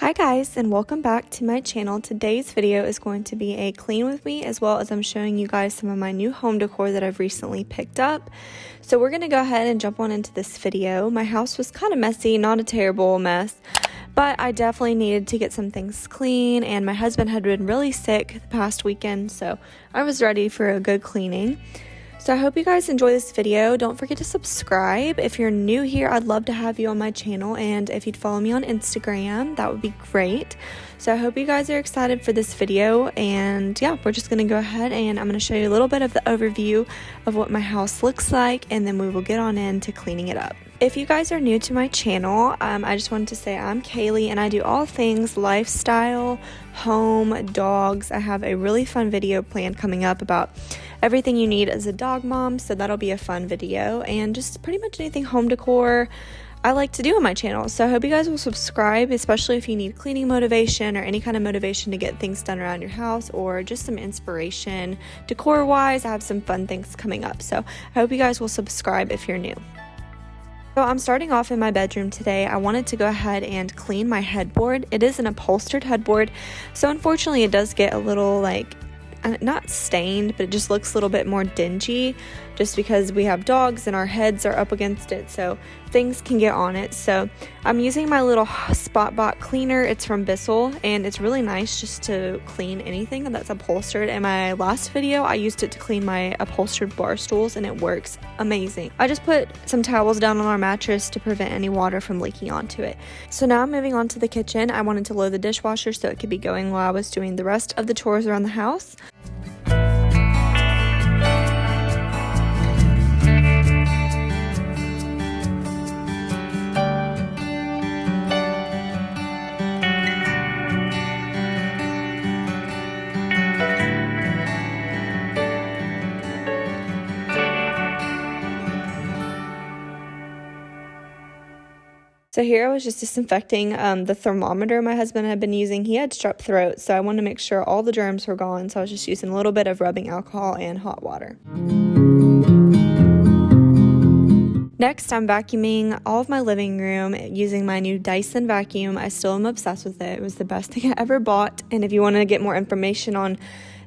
Hi guys, and welcome back to my channel. Today's video is going to be a clean with me, as well as I'm showing you guys some of my new home decor that I've recently picked up. So we're going to go ahead and jump on into this video. My house was kind of messy, not a terrible mess, but I definitely needed to get some things clean, and my husband had been really sick the past weekend, so I was ready for a good cleaning. So I hope you guys enjoy this video. Don't forget to subscribe. If you're new here, I'd love to have you on my channel, and if you'd follow me on Instagram, that would be great. So I hope you guys are excited for this video, and yeah, we're just going to go ahead and I'm going to show you a little bit of the overview of what my house looks like, and then we will get on into cleaning it up. If you guys are new to my channel, I just wanted to say I'm Kaylee, and I do all things lifestyle, home, dogs. I have a really fun video planned coming up about everything you need as a dog mom, so that'll be a fun video, and just pretty much anything home decor I like to do on my channel. So I hope you guys will subscribe, especially if you need cleaning motivation or any kind of motivation to get things done around your house, or just some inspiration decor wise. I have some fun things coming up, so I hope you guys will subscribe if you're new. So I'm starting off in my bedroom today. I wanted to go ahead and clean my headboard. It is an upholstered headboard, so unfortunately it does get a little not stained, but it just looks a little bit more dingy just because we have dogs and our heads are up against it, so things can get on it. So I'm using my little spot bot cleaner. It's from Bissell, and it's really nice just to clean anything that's upholstered. In my last video, I used it to clean my upholstered bar stools, and it works amazing. I just put some towels down on our mattress to prevent any water from leaking onto it. So now I'm moving on to the kitchen. I wanted to load the dishwasher so it could be going while I was doing the rest of the chores around the house. So here I was just disinfecting the thermometer my husband had been using. He had strep throat, so I wanted to make sure all the germs were gone, so I was just using a little bit of rubbing alcohol and hot water. Next, I'm vacuuming all of my living room using my new Dyson vacuum. I still am obsessed with it. It was the best thing I ever bought, and if you want to get more information on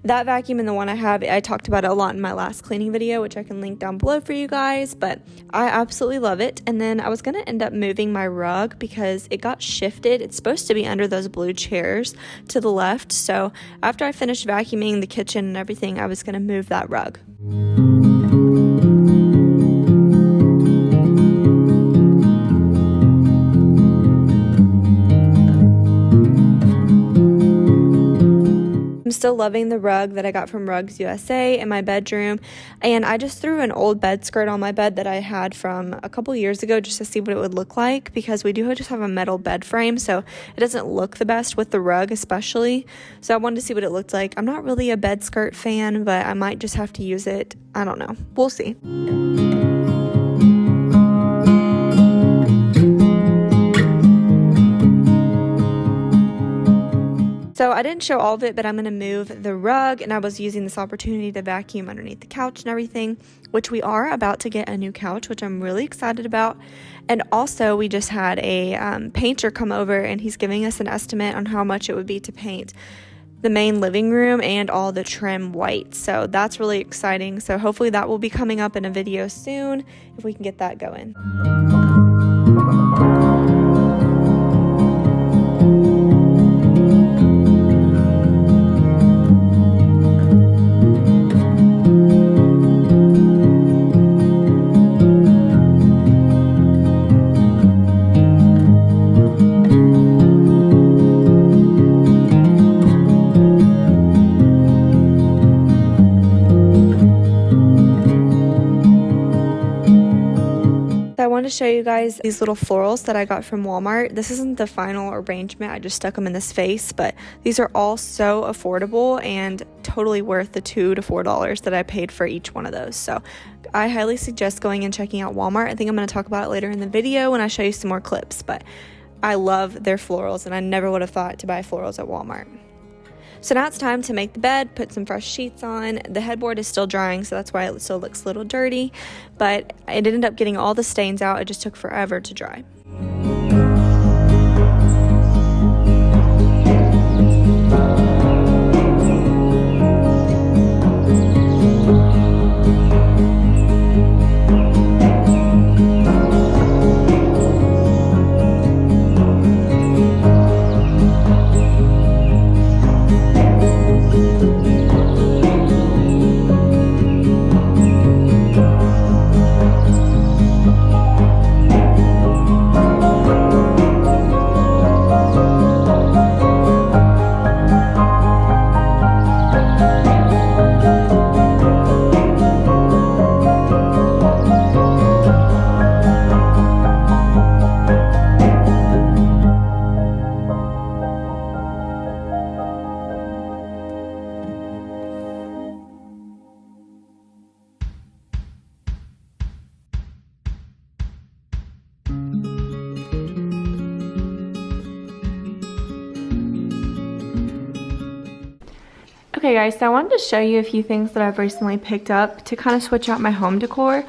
that vacuum and the one I have, I talked about it a lot in my last cleaning video, which I can link down below for you guys, but I absolutely love it. And then I was going to end up moving my rug because it got shifted. It's supposed to be under those blue chairs to the left, so after I finished vacuuming the kitchen and everything, I was going to move that rug. I'm still loving the rug that I got from Rugs USA in my bedroom, and I just threw an old bed skirt on my bed that I had from a couple years ago just to see what it would look like, because we do just have a metal bed frame, so it doesn't look the best with the rug especially. So I wanted to see what it looked like. I'm not really a bed skirt fan, but I might just have to use it. I don't know. We'll see. So I didn't show all of it, but I'm going to move the rug, and I was using this opportunity to vacuum underneath the couch and everything, which we are about to get a new couch, which I'm really excited about. And also we just had a painter come over, and he's giving us an estimate on how much it would be to paint the main living room and all the trim white. So that's really exciting. So hopefully that will be coming up in a video soon if we can get that going. I wanted to show you guys these little florals that I got from Walmart. This isn't the final arrangement, I just stuck them in this vase, but these are all so affordable and totally worth the $2 to $4 that I paid for each one of those. So I highly suggest going and checking out Walmart. I think I'm going to talk about it later in the video when I show you some more clips, but I love their florals, and I never would have thought to buy florals at Walmart. So now it's time to make the bed, put some fresh sheets on. The headboard is still drying, so that's why it still looks a little dirty, but it ended up getting all the stains out. It just took forever to dry. Okay guys, so I wanted to show you a few things that I've recently picked up to kind of switch out my home decor.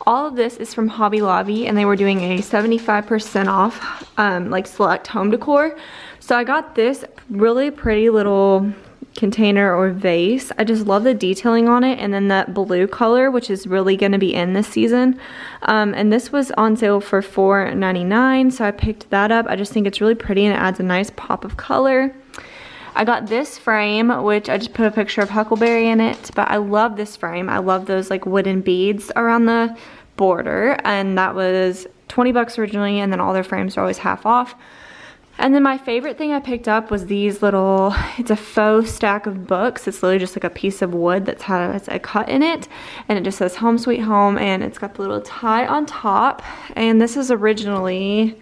All of this is from Hobby Lobby, and they were doing a 75% off like select home decor. So I got this really pretty little container or vase. I just love the detailing on it, and then that blue color, which is really going to be in this season. And this was on sale for $4.99, so I picked that up. I just think it's really pretty and it adds a nice pop of color. I got this frame, which I just put a picture of Huckleberry in it, but I love this frame. I love those like wooden beads around the border, and that was 20 bucks originally, and then all their frames are always half off. And then my favorite thing I picked up was these little, it's a faux stack of books. It's literally just like a piece of wood that's has a cut in it, and it just says Home Sweet Home, and it's got the little tie on top. And this is originally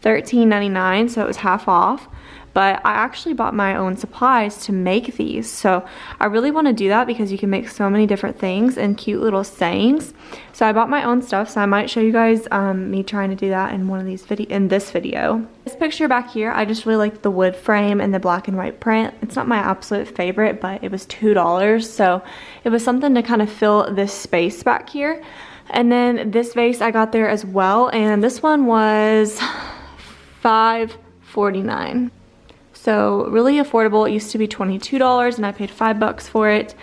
$13.99, so it was half off. But I actually bought my own supplies to make these, so I really want to do that because you can make so many different things and cute little sayings. So I bought my own stuff, so I might show you guys me trying to do that in this video. This picture back here, I just really like the wood frame and the black and white print. It's not my absolute favorite, but it was $2, so it was something to kind of fill this space back here. And then this vase I got there as well, and this one was $5.49. So really affordable. It used to be $22 and I paid $5 for it.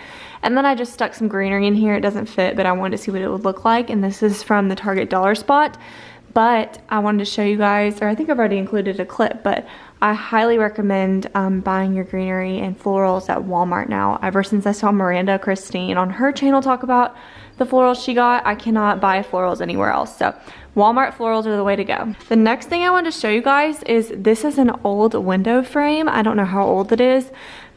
And then I just stuck some greenery in here. It doesn't fit, but I wanted to see what it would look like. And this is from the Target Dollar Spot. But I wanted to show you guys, or I think I've already included a clip, but I highly recommend buying your greenery and florals at Walmart now. Ever since I saw Miranda Christine on her channel talk about the florals she got, I cannot buy florals anywhere else. So Walmart florals are the way to go. The next thing I wanted to show you guys is this is an old window frame. I don't know how old it is,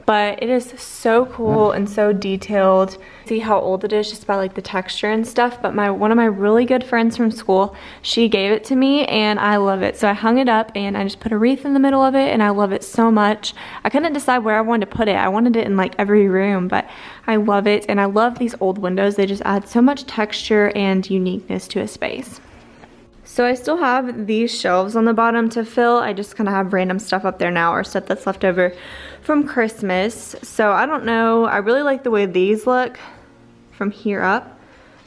but it is so cool and so detailed. See how old it is just by like the texture and stuff. But one of my really good friends from school, she gave it to me and I love it. So I hung it up and I just put a wreath in the middle of it, and I love it so much. I couldn't decide where I wanted to put it. I wanted it in like every room, but I love it. And I love these old windows. They just add so much texture and uniqueness to a space. So I still have these shelves on the bottom to fill. I just kind of have random stuff up there now, or stuff that's left over from Christmas. So I don't know. I really like the way these look from here up,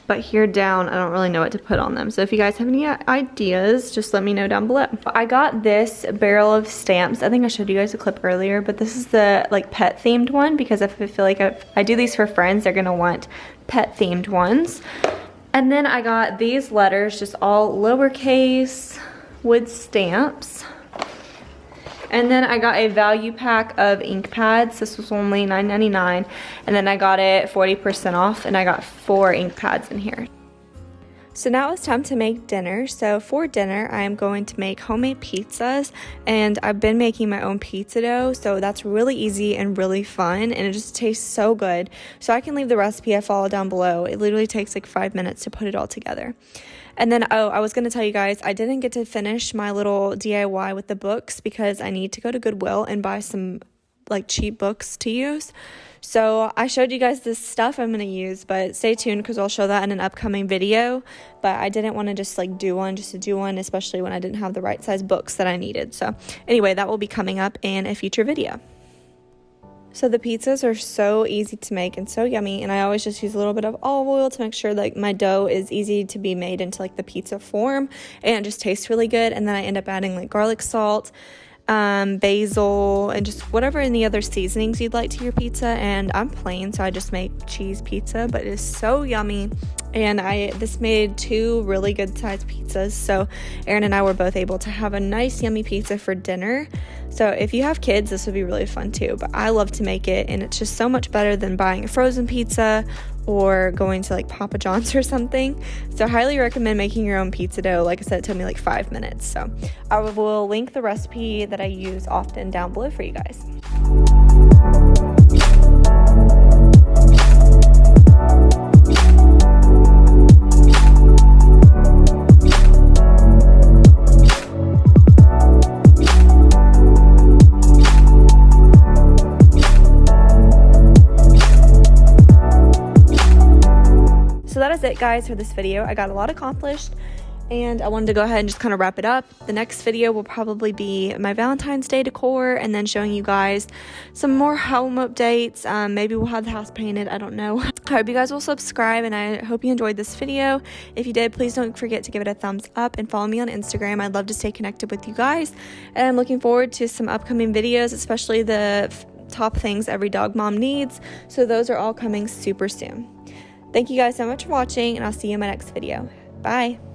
but here down, I don't really know what to put on them. So if you guys have any ideas, just let me know down below. I got this barrel of stamps. I think I showed you guys a clip earlier, but this is the like pet themed one, because if I feel like if I do these for friends, they're gonna want pet themed ones. And then I got these letters, just all lowercase wood stamps. And then I got a value pack of ink pads. This was only $9.99. And then I got it 40% off, and I got 4 ink pads in here. So now it's time to make dinner. So for dinner, I am going to make homemade pizzas, and I've been making my own pizza dough, so that's really easy and really fun, and it just tastes so good. So I can leave the recipe I follow down below. It literally takes like 5 minutes to put it all together. And then, oh, I was going to tell you guys, I didn't get to finish my little DIY with the books because I need to go to Goodwill and buy some like cheap books to use. So I showed you guys this stuff I'm going to use, but stay tuned because I'll show that in an upcoming video. But I didn't want to just like do one just to do one, especially when I didn't have the right size books that I needed. So anyway, that will be coming up in a future video. So the pizzas are so easy to make and so yummy, and I always just use a little bit of olive oil to make sure like my dough is easy to be made into like the pizza form, and it just tastes really good. And then I end up adding like garlic salt, basil, and just whatever any other seasonings you'd like to your pizza. And I'm plain, so I just make cheese pizza, but it is so yummy. And this made 2 really good sized pizzas, so Aaron and I were both able to have a nice yummy pizza for dinner. So if you have kids, this would be really fun too, but I love to make it, and it's just so much better than buying a frozen pizza or going to like Papa John's or something. So I highly recommend making your own pizza dough. Like I said, it took me like 5 minutes. So I will link the recipe that I use often down below for you guys. So that is it, guys, for this video. I got a lot accomplished, And I wanted to go ahead and just kind of wrap it up. The next video will probably be my Valentine's Day decor and then showing you guys some more home updates. Maybe we'll have the house painted. I don't know. I hope you guys will subscribe, and I hope you enjoyed this video. If you did, please don't forget to give it a thumbs up and follow me on Instagram. I'd love to stay connected with you guys. And I'm looking forward to some upcoming videos, especially the top things every dog mom needs. So those are all coming super soon. Thank you guys so much for watching, and I'll see you in my next video. Bye.